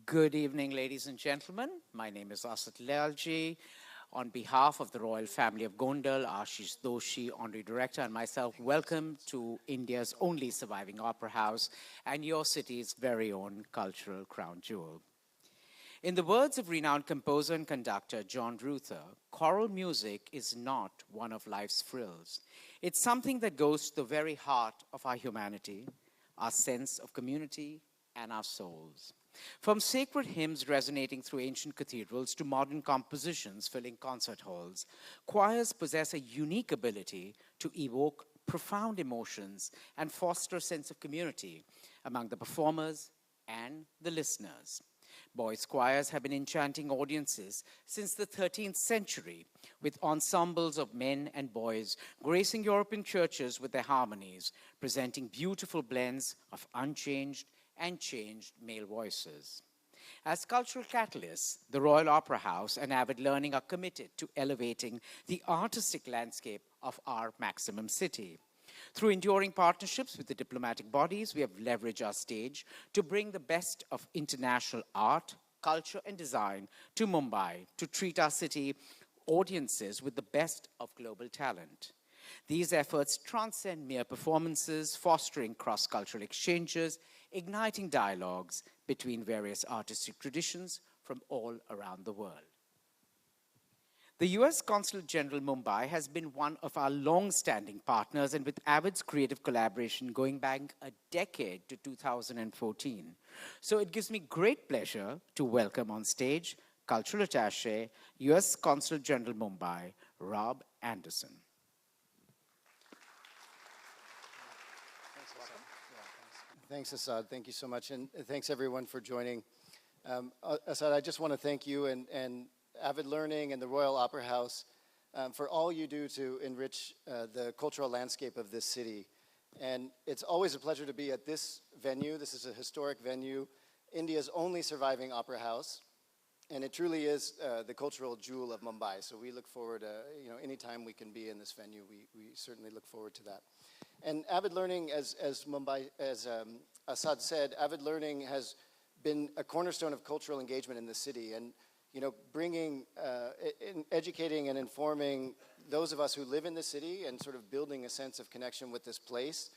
Good evening, ladies and gentlemen. My name is Asad Lalji. On behalf of the royal family of Gondal, Ashish Doshi, Honorary Director, and myself, welcome to India's only surviving opera house and your city's very own cultural crown jewel. In the words of renowned composer and conductor John Ruther, choral music is not one of life's frills. It's something that goes to the very heart of our humanity, our sense of community, and our souls. From sacred hymns resonating through ancient cathedrals to modern compositions filling concert halls, choirs possess a unique ability to evoke profound emotions and foster a sense of community among the performers and the listeners. Boys' choirs have been enchanting audiences since the 13th century, with ensembles of men and boys gracing European churches with their harmonies, presenting beautiful blends of unchanged and changed male voices. As cultural catalysts, the Royal Opera House and Avid Learning are committed to elevating the artistic landscape of our maximum city. Through enduring partnerships with the diplomatic bodies, we have leveraged our stage to bring the best of international art, culture, and design to Mumbai to treat our city audiences with the best of global talent. These efforts transcend mere performances, fostering cross-cultural exchanges, igniting dialogues between various artistic traditions from all around the world. The US Consulate General Mumbai has been one of our long-standing partners, and with Avid's creative collaboration going back a decade to 2014. So it gives me great pleasure to welcome on stage Cultural Attaché, US Consulate General Mumbai, Rob Anderson. Thanks, Asad. Thank you so much. And thanks, everyone, for joining. Asad, I just want to thank you and Avid Learning and the Royal Opera House for all you do to enrich the cultural landscape of this city. And it's always a pleasure to be at this venue. This is a historic venue, India's only surviving opera house. And it truly is the cultural jewel of Mumbai. So we look forward, anytime we can be in this venue, we certainly look forward to that. And Avid Learning, as Asad said, Avid Learning has been a cornerstone of cultural engagement in the city, and bringing, educating and informing those of us who live in the city, and sort of building a sense of connection with this place.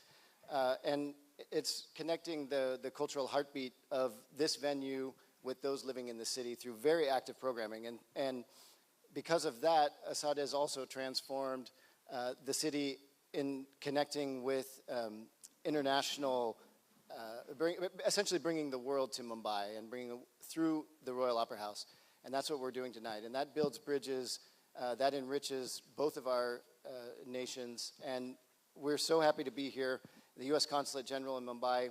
And it's connecting the cultural heartbeat of this venue with those living in the city through very active programming. And because of that, Asad has also transformed the city in connecting with international, essentially bringing the world to Mumbai and bringing through the Royal Opera House. And that's what we're doing tonight. And that builds bridges, that enriches both of our nations. And we're so happy to be here. The U.S. Consulate General in Mumbai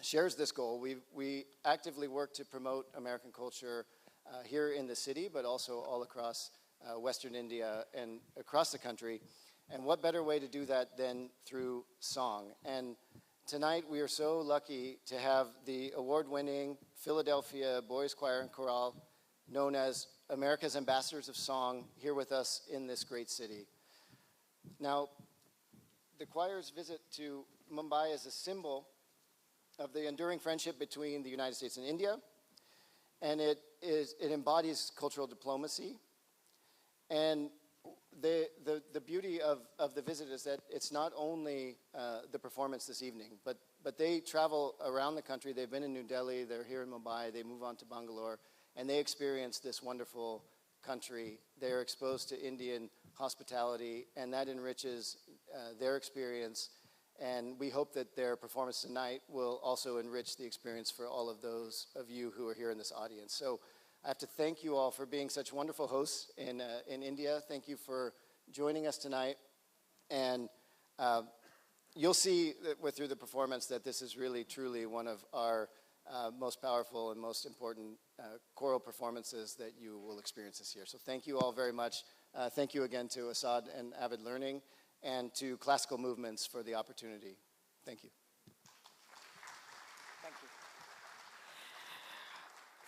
shares this goal. We actively work to promote American culture here in the city, but also all across Western India and across the country. And what better way to do that than through song? And tonight we are so lucky to have the award-winning Philadelphia Boys Choir and Chorale, known as America's Ambassadors of Song, here with us in this great city. Now, the choir's visit to Mumbai is a symbol of the enduring friendship between the United States and India, and it embodies cultural diplomacy. And the beauty of the visit is that it's not only the performance this evening, but they travel around the country. They've been in New Delhi, they're here in Mumbai, they move on to Bangalore, and they experience this wonderful country. They're exposed to Indian hospitality, and that enriches their experience. And we hope that their performance tonight will also enrich the experience for all of those of you who are here in this audience. So I have to thank you all for being such wonderful hosts in India. Thank you for joining us tonight. And you'll see through the performance that this is really, truly one of our most powerful and most important choral performances that you will experience this year. So thank you all very much. Thank you again to Asad and Avid Learning, and to Classical Movements for the opportunity. Thank you. Thank you.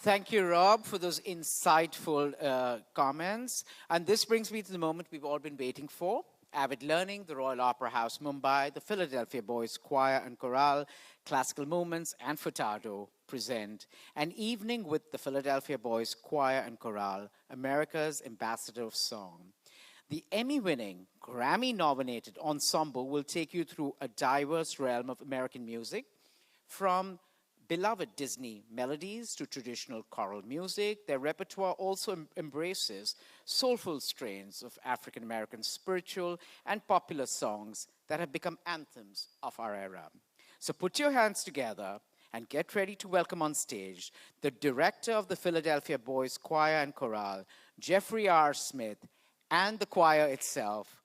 Thank you, Rob, for those insightful comments. And this brings me to the moment we've all been waiting for. Avid Learning, the Royal Opera House, Mumbai, the Philadelphia Boys Choir and Chorale, Classical Movements, and Furtado present An Evening with the Philadelphia Boys Choir and Chorale, America's Ambassador of Song. The Emmy-winning, Grammy-nominated ensemble will take you through a diverse realm of American music, from beloved Disney melodies to traditional choral music. Their repertoire also embraces soulful strains of African American spiritual and popular songs that have become anthems of our era. So put your hands together and get ready to welcome on stage the director of the Philadelphia Boys Choir and Chorale, Jeffrey R. Smith, and the choir itself.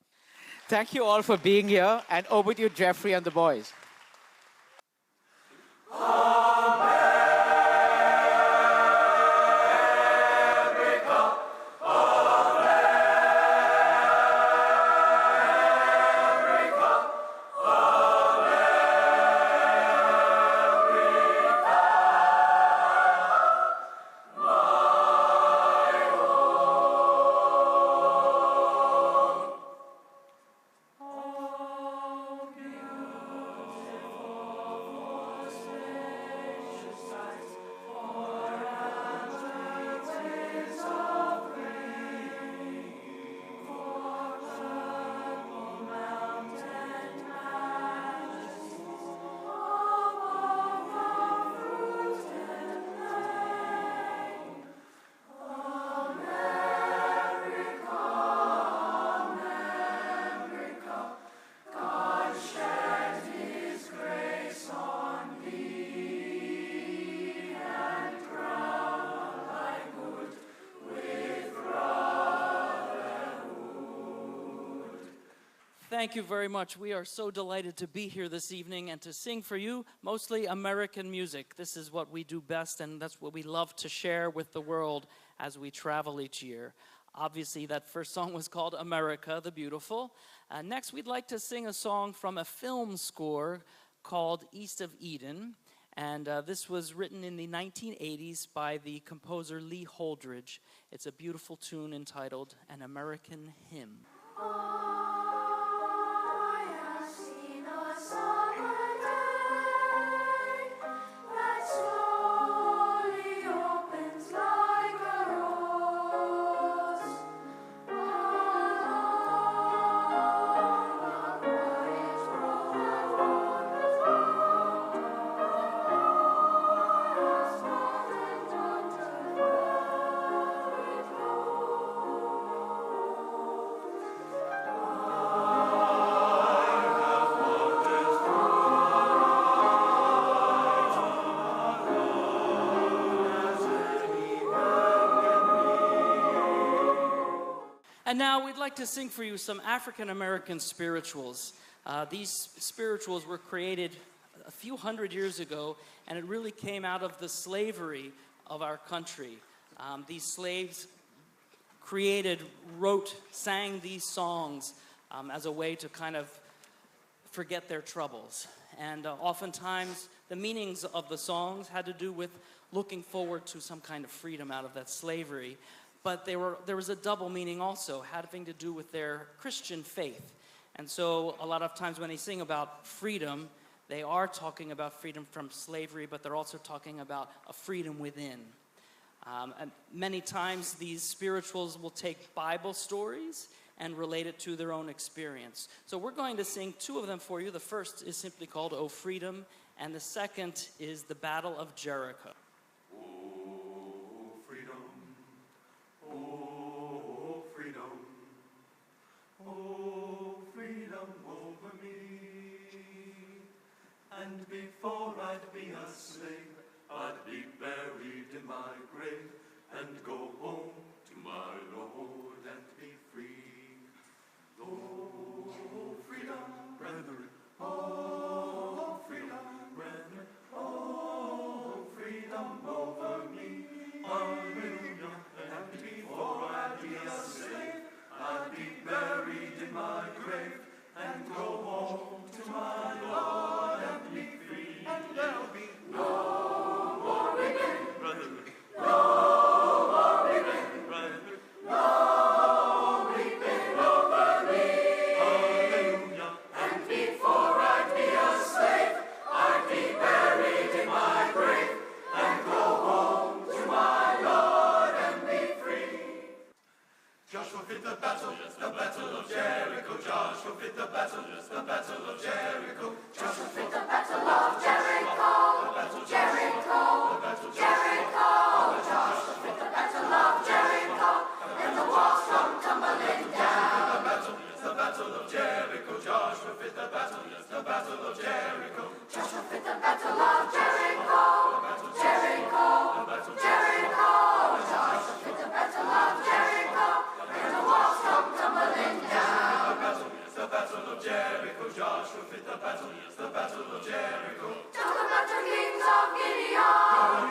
Thank you all for being here, and over to you, Jeffrey and the boys. Thank you very much. We are so delighted to be here this evening and to sing for you mostly American music. This is what we do best, and that's what we love to share with the world as we travel each year. Obviously, that first song was called America the Beautiful. Next, we'd like to sing a song from a film score called East of Eden. And this was written in the 1980s by the composer Lee Holdridge. It's a beautiful tune entitled An American Hymn. And now we'd like to sing for you some African American spirituals. These spirituals were created a few hundred years ago, and it really came out of the slavery of our country. These slaves created, wrote, sang these songs as a way to kind of forget their troubles. And oftentimes the meanings of the songs had to do with looking forward to some kind of freedom out of that slavery. But there was a double meaning also, having to do with their Christian faith. And so a lot of times when they sing about freedom, they are talking about freedom from slavery, but they're also talking about a freedom within. And many times these spirituals will take Bible stories and relate it to their own experience. So we're going to sing two of them for you. The first is simply called O Freedom, and the second is The Battle of Jericho. And before I'd be a slave, I'd be buried in my grave and go home to my Lord and be free. Oh, freedom, brethren, oh, freedom, brethren, oh, freedom over me. Hallelujah. And before I'd be a slave, I'd be buried in my grave and go home to my Lord and be free. And there'll be no more weeping, brethren. No more weeping, brethren. No weeping over me.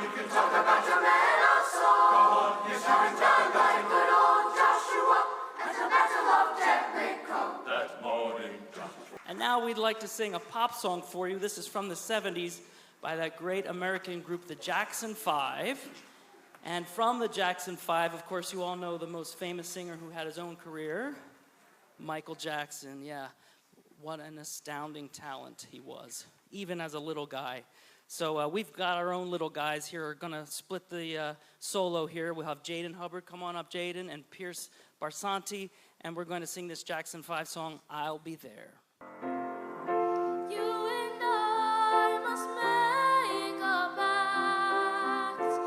you can talk about your man of soul. Go on, yes, you can tell about good old Joshua at the Battle of Jericho. That morning, And now we'd like to sing a pop song for you. This is from the 70s by that great American group, the Jackson 5. And from the Jackson 5, of course, you all know the most famous singer who had his own career, Michael Jackson. Yeah, what an astounding talent he was, even as a little guy. So we've got our own little guys here who are going to split the solo here. We'll have Jaden Hubbard. Come on up, Jaden, and Pierce Barsanti. And we're going to sing this Jackson 5 song, I'll Be There. You and I must make a pact.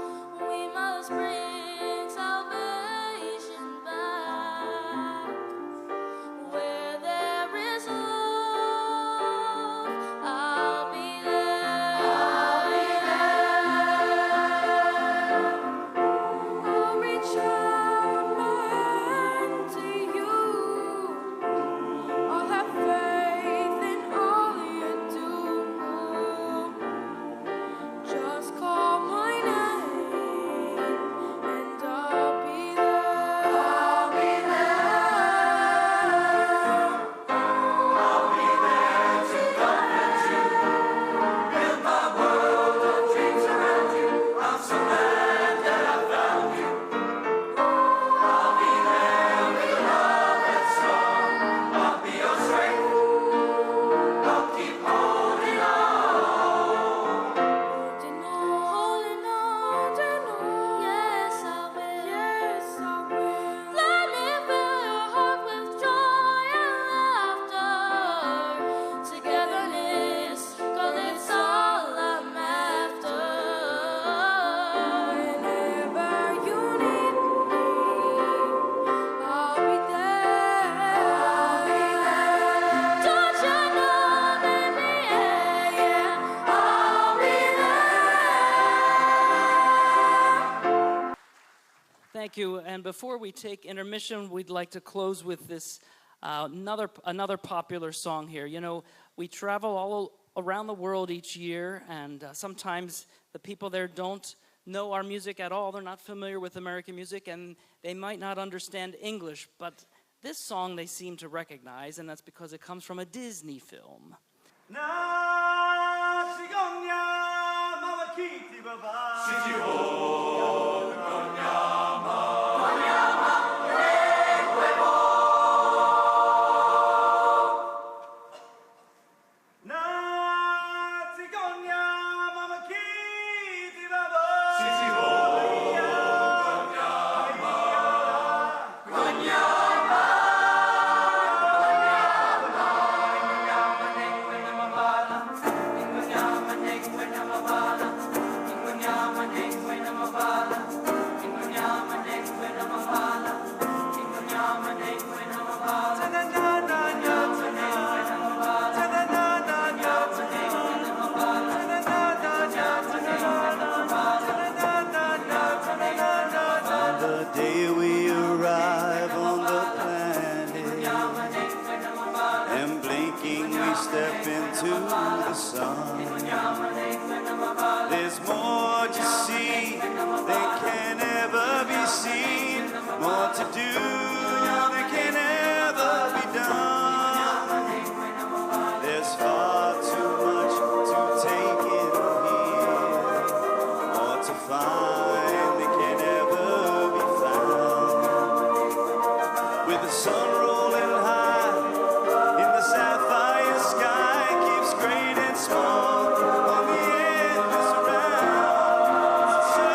We must bring salvation back. Where there is love, I'll be there. I'll reach out my hand to you. I'll have faith in all you do. Just call my name and I'll be there. I'll be there to comfort you. Build my world of dreams around you. I'm so glad that I found you. I'll be there with love that's strong. I'll be your strength. I'll keep holding on. Holding on, yes I will. Yes I will. Let me fill your heart with joy and laughter. Togetherness, 'cause it's all I'm after. Whenever you need me, I'll be there. Don't you know, baby, yeah, I'll be there. Thank you. And before we take intermission, we'd like to close with this another popular song here. You know, we travel all around the world each year, and sometimes the people there don't know our music at all. They're not familiar with American music, and they might not understand English. But this song they seem to recognize, and that's because it comes from a Disney film. Na cigogna mama kitty baba. City hall, Konyama, Na cigogna mama kitty baba. City hall, The day we arrive on the planet, and blinking we step into the sun. There's more to see than can ever be seen, more to do than can ever be done. There's far too much to take in here, more to find than can ever be found. With the sun rolling high in the sapphire sky, keeps great and small on the endless round. So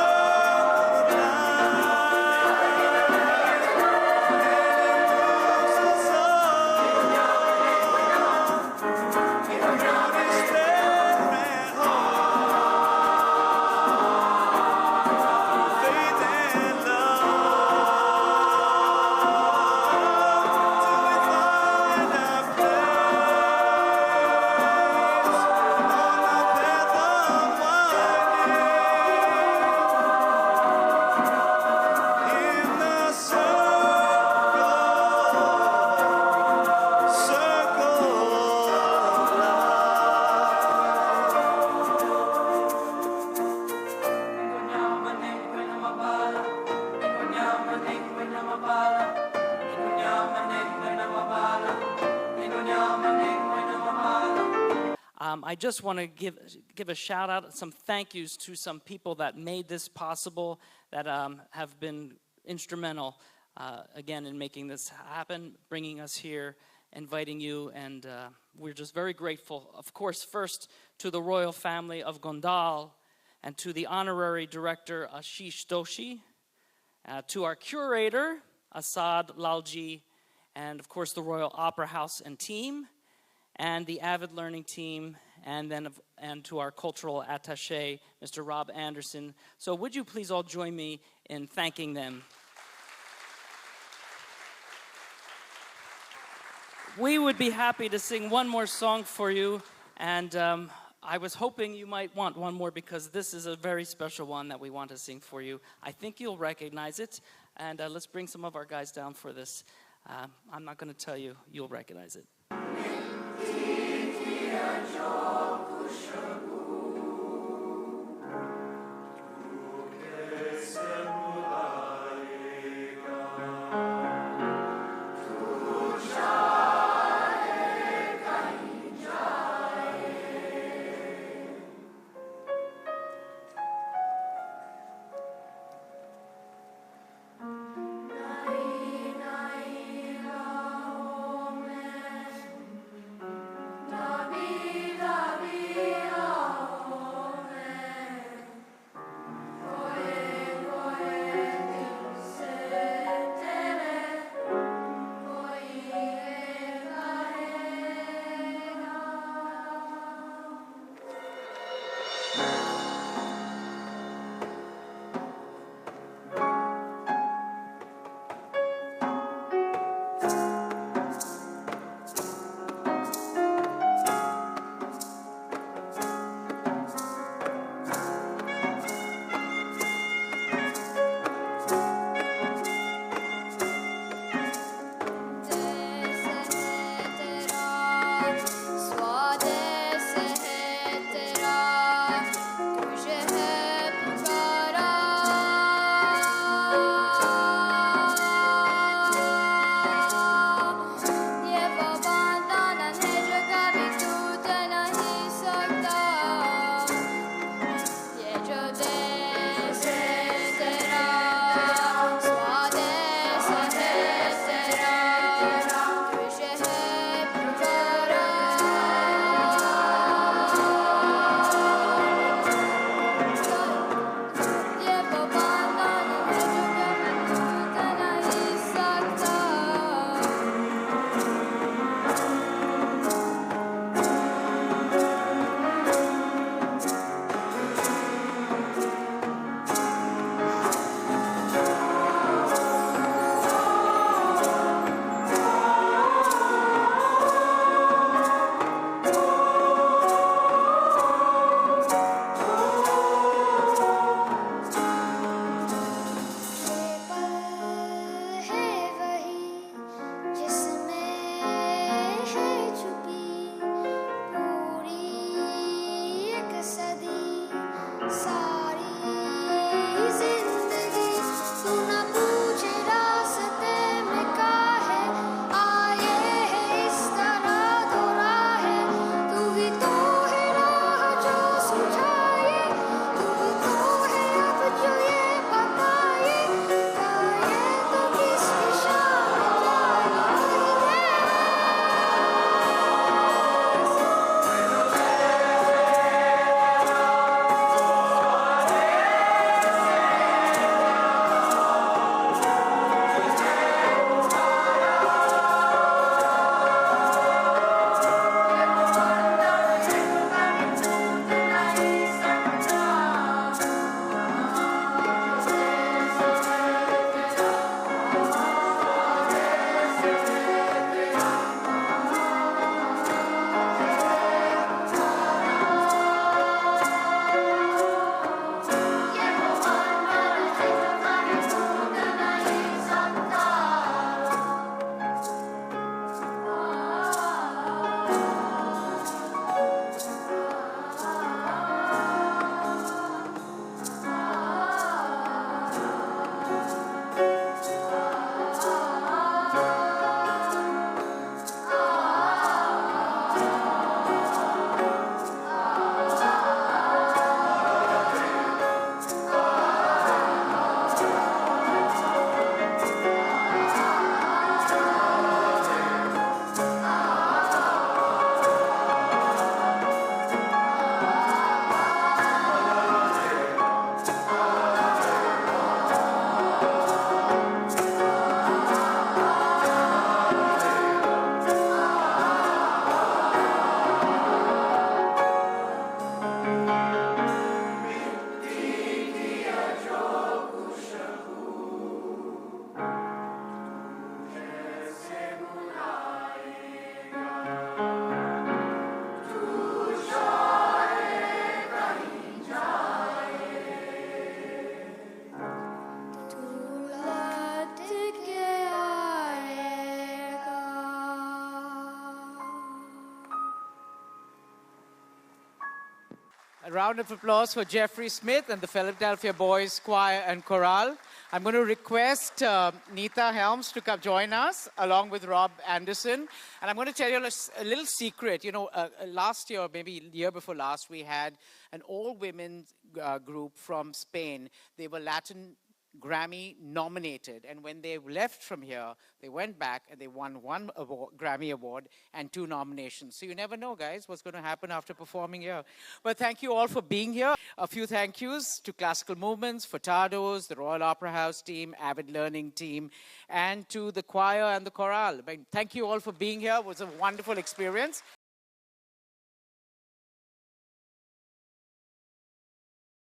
I just want to give a shout out, some thank yous to some people that made this possible, that have been instrumental, again, in making this happen, bringing us here, inviting you, and we're just very grateful. Of course, first to the royal family of Gondal, and to the honorary director, Ashish Doshi, to our curator, Asad Lalji, and of course the Royal Opera House and team, and the Avid Learning team, and to our cultural attaché, Mr. Rob Anderson. So would you please all join me in thanking them? We would be happy to sing one more song for you, and I was hoping you might want one more because this is a very special one that we want to sing for you. I think you'll recognize it, and let's bring some of our guys down for this. I'm not going to tell you, you'll recognize it. round of applause for Jeffrey Smith and the Philadelphia Boys Choir and Chorale. I'm going to request Neeta Helms to come join us, along with Rob Anderson. And I'm going to tell you a little secret. You know, last year, maybe the year before last, we had an all-women group from Spain. They were Latin Grammy nominated, and when they left from here, they went back and they won one Grammy Award and 2 nominations. So you never know, guys, what's going to happen after performing here. But thank you all for being here. A few thank yous to Classical Movements, Furtados, the Royal Opera House team, Avid Learning team, and to the choir and the chorale. Thank you all for being here. It was a wonderful experience.